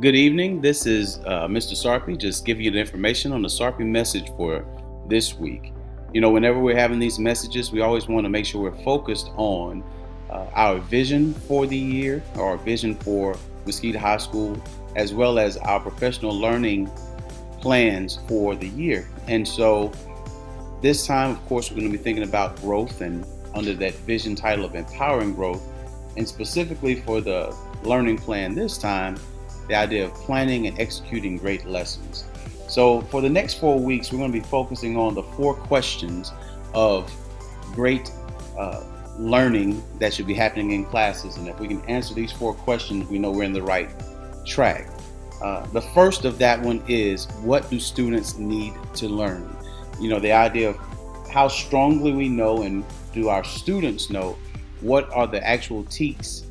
Good evening. This is Mr. Sarpy, just giving you the information on the Sarpy Message for this week. Whenever we're having these messages, we always want to make sure we're focused on our vision for the year, or our vision for Mesquite High School, as well as our professional learning plans for the year. And so this time, of course, we're going to be thinking about growth, and under that vision title of empowering growth, and specifically for the learning plan this time, the idea of planning and executing great lessons. So for the next 4 weeks, we're going to be focusing on the 4 questions of great learning that should be happening in classes. And if we can answer these 4 questions, we know we're in the right track. The first of that one is, what do students need to learn? The idea of how strongly we know, and do our students know, what are the actual TEKs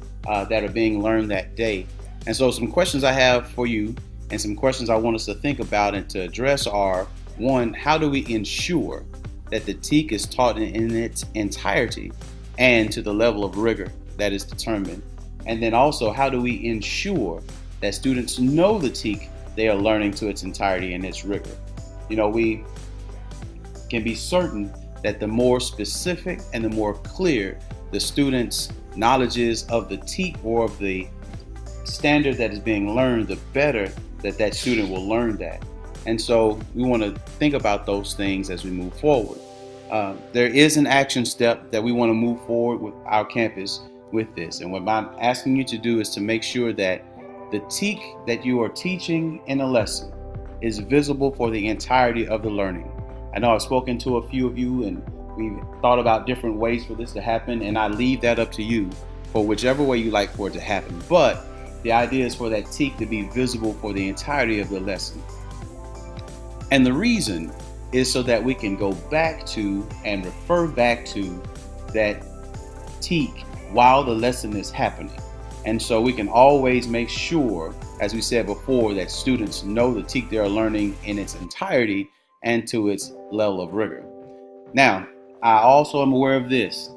that are being learned that day. And so some questions I have for you, and some questions I want us to think about and to address are, 1, how do we ensure that the TEK is taught in its entirety and to the level of rigor that is determined? And then also, how do we ensure that students know the TEK they are learning to its entirety and its rigor? We can be certain that the more specific and the more clear the student's knowledge is of the TEK or of the standard that is being learned, the better that student will learn that. And so we want to think about those things as we move forward. There is an action step that we want to move forward with our campus with this. And what I'm asking you to do is to make sure that the TEK that you are teaching in a lesson is visible for the entirety of the learning. I know I've spoken to a few of you, and we've thought about different ways for this to happen, and I leave that up to you for whichever way you like for it to happen. But the idea is for that TEK to be visible for the entirety of the lesson. And the reason is so that we can go back to and refer back to that TEK while the lesson is happening. And so we can always make sure, as we said before, that students know the TEK they are learning in its entirety and to its level of rigor. Now, I also am aware of this,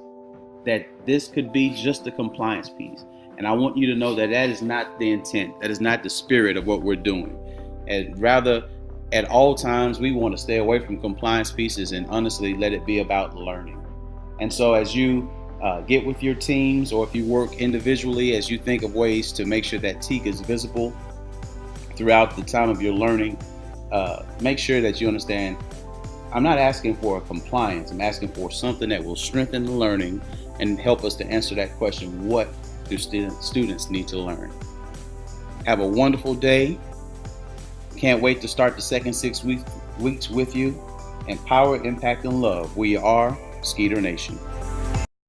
that this could be just a compliance piece. And I want you to know that that is not the intent. That is not the spirit of what we're doing. And rather, at all times, we want to stay away from compliance pieces and honestly let it be about learning. And so as you get with your teams, or if you work individually, as you think of ways to make sure that TEK is visible throughout the time of your learning, make sure that you understand, I'm not asking for a compliance. I'm asking for something that will strengthen the learning and help us to answer that question, what do students need to learn? Have a wonderful day. Can't wait to start the second 6 weeks with you. Empower, impact, and love. We are Skeeter Nation.